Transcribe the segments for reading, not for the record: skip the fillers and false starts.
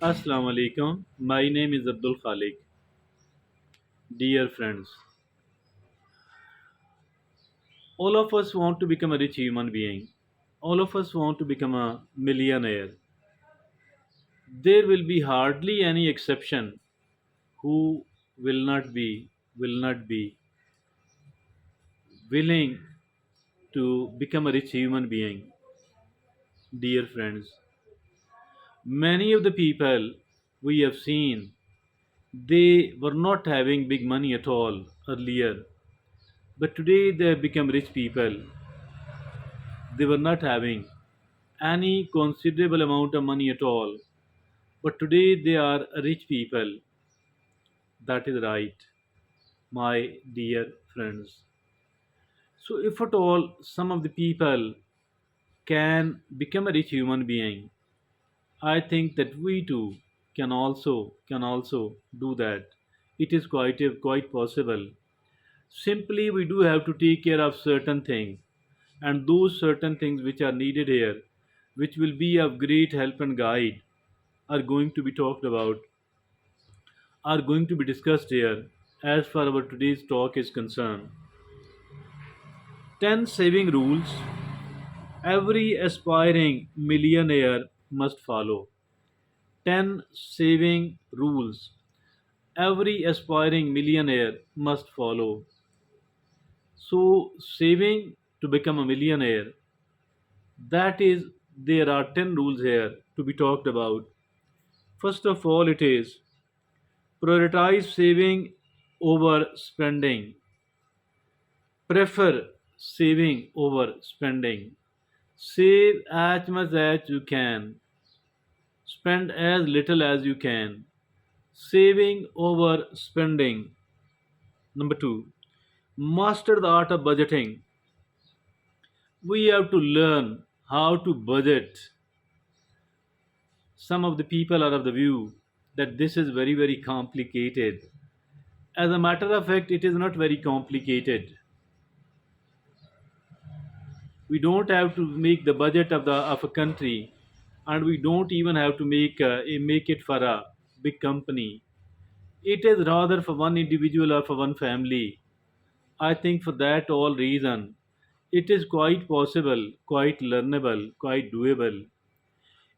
Assalamu alaikum. My name is Abdul Khalik. Dear friends, all of us want to become a rich human being. All of us want to become a millionaire. There will be hardly any exception who will not be willing to become a rich human being. Dear friends, many of the people we have seen, they were not having big money at all earlier, but today they have become rich people. They were not having any considerable amount of money at all, but today they are rich people. That is right, my dear friends. So, if at all some of the people can become a rich human being, I think that we too can also do that. It is quite possible. Simply, we do have to take care of certain things, and those certain things which are needed here, which will be of great help and guide, are going to be talked about, are going to be discussed here as far our today's talk is concerned. 10 saving rules every aspiring millionaire must follow. 10 saving rules every aspiring millionaire must follow. So, saving to become a millionaire, that is, there are 10 rules here to be talked about. First of all, it is prioritize saving over spending. Prefer saving over spending. Save as much as you can. Spend as little as you can. Saving over spending. Number two, master the art of budgeting. We have to learn how to budget. Some of the people are of the view that this is very, very complicated. As a matter of fact, it is not very complicated. We don't have to make the budget of a country, and we don't even have to make it for a big company. It is rather for one individual or for one family. I think for that all reason, it is quite possible, quite learnable, quite doable.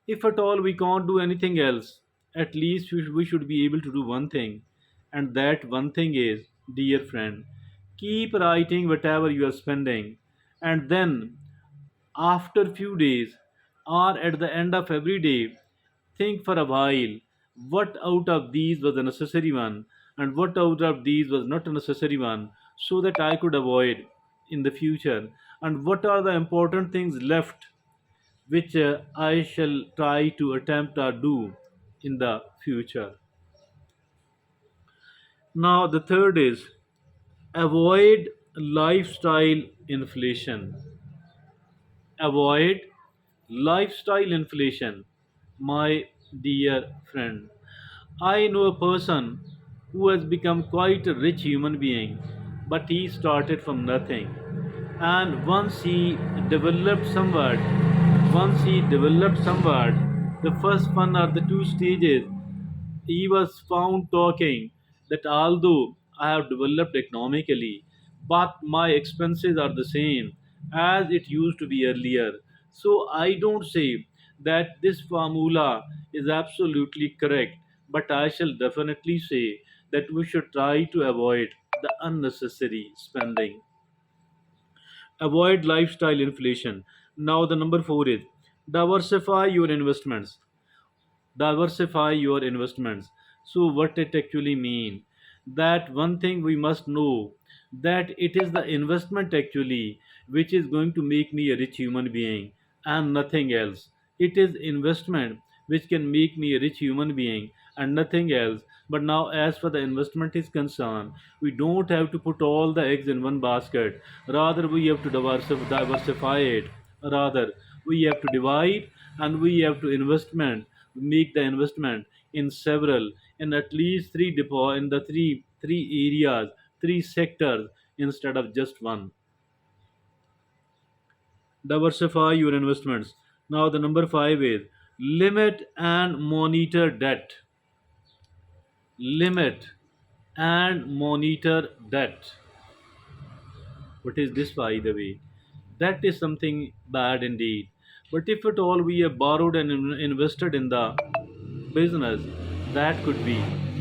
If at all we can't do anything else, at least we should be able to do one thing, and that one thing is, dear friend, keep writing whatever you are spending, and then after few days or at the end of every day, think for a while what out of these was a necessary one and what out of these was not a necessary one, so that I could avoid in the future, and what are the important things left which I shall try to attempt or do in the future. Now, the third is avoid lifestyle inflation. Avoid lifestyle inflation, my dear friend. I know a person who has become quite a rich human being, but he started from nothing. And once he developed somewhat, the first one or the two stages, he was found talking that although I have developed economically, but my expenses are the same as it used to be earlier. So I don't say that this formula is absolutely correct, but I shall definitely say that we should try to avoid the unnecessary spending. Avoid lifestyle inflation. Now, the number four is diversify your investments. Diversify your investments. So what it actually mean, that one thing we must know, that it is the investment actually which is going to make me a rich human being and nothing else. It is investment which can make me a rich human being and nothing else. But now, as for the investment is concerned, we don't have to put all the eggs in one basket. Rather, we have to diversify it. Rather, we have to divide, and we have to investment make the investment in several, in at least in the three areas, three sectors, instead of just one. Diversify your investments. Now, the number five is Limit and monitor debt. Limit and monitor debt. What is this, by the way? That is something bad indeed. But if at all we have borrowed and invested in the business, that could be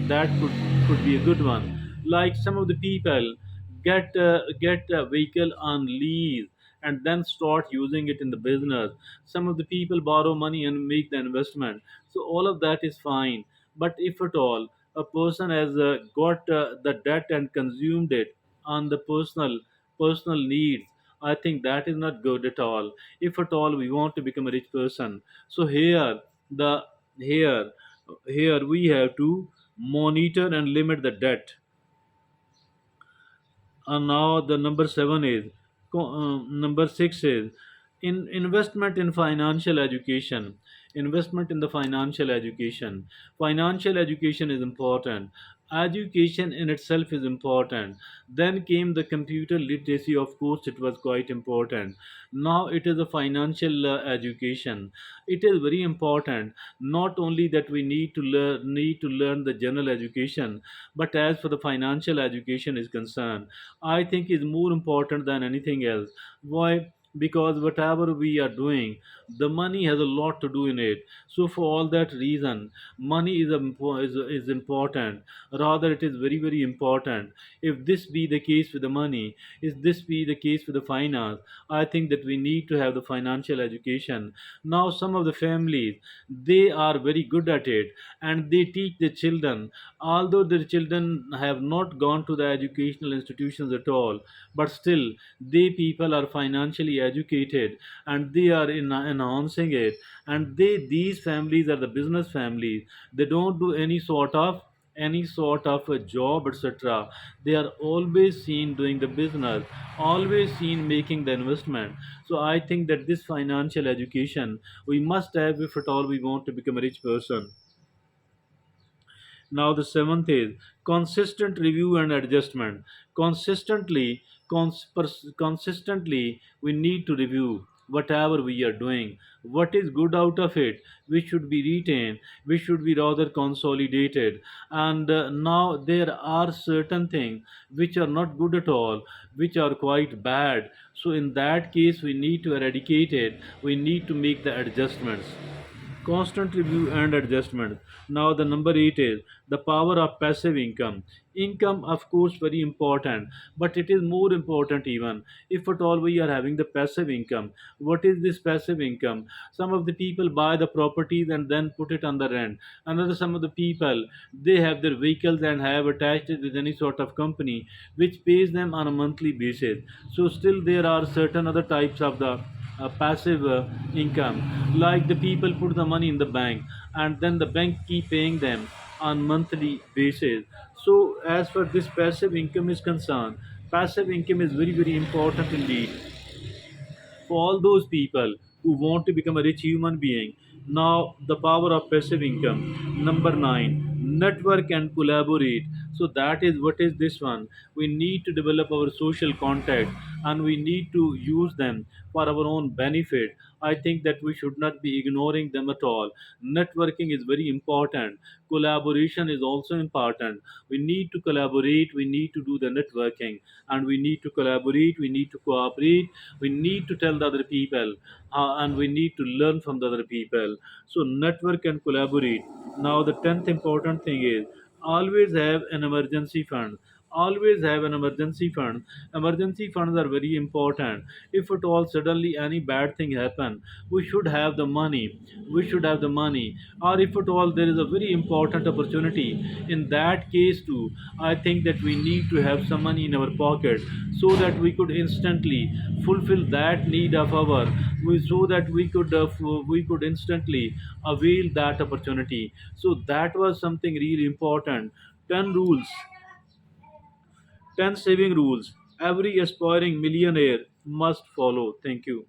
a good one. Like some of the people get a vehicle on lease and then start using it in the business. Some of the people borrow money and make the investment, so all of that is fine. But if at all a person has got the debt and consumed it on the personal needs, I think that is not good at all. If at all we want to become a rich person, so the here here we have to monitor and limit the debt. And now the number seven is number six is in investment in financial education. Investment in the financial education. Financial education is important. Education in itself is important. Then came the computer literacy. Of course, it was quite important. Now it is a financial education. It is very important. Not only that we need to learn the general education, but as for the financial education is concerned, I think is more important than anything else. Why? Because whatever we are doing, the money has a lot to do in it. So for all that reason, money is important. Rather, it is very very important. If this be the case with the money, if this be the case with the finance, I think that we need to have the financial education. Now, some of the families, they are very good at it, and they teach the children, although the children have not gone to the educational institutions at all, but still they people are financially educated and they are enhancing it. And these families are the business families. They don't do any sort of a job, etc. They are always seen doing the business, always seen making the investment. So I think that this financial education we must have if at all we want to become a rich person. Now the seventh is consistent review and adjustment. Consistently, consistently, we need to review whatever we are doing. What is good out of it, which should be retained, which should be rather consolidated. And now there are certain things which are not good at all, which are quite bad. So in that case, we need to eradicate it. We need to make the adjustments. Constant review and adjustment. Now the number 8 is the power of passive income. Income, of course, very important, but it is more important even if at all we are having the passive income. What is this passive income? Some of the people buy the properties and then put it on the rent. Another, some of the people, they have their vehicles and have attached it with any sort of company which pays them on a monthly basis. So still there are certain other types of the passive income, like the people put the money in the bank and then the bank keep paying them on monthly basis. So as far this passive income is concerned, passive income is very very important indeed for all those people who want to become a rich human being. Now, the power of passive income. Number nine, network and collaborate. So, that is what is this one. We need to develop our social contact and we need to use them for our own benefit. I think that we should not be ignoring them at all. Networking is very important. Collaboration is also important. We need to collaborate, we need to do the networking, and we need to collaborate, we need to cooperate, we need to tell the other people, and we need to learn from the other people. So, network and collaborate. Now, the 10th important thing is always have an emergency fund. Always have an emergency fund. Emergency funds are very important. If at all suddenly any bad thing happen, we should have the money. We should have the money. Or if at all there is a very important opportunity, in that case too, I think that we need to have some money in our pocket so that we could instantly fulfill that need of our, so that we could instantly avail that opportunity. So that was something really important. 10 rules, 10 saving rules every aspiring millionaire must follow. Thank you.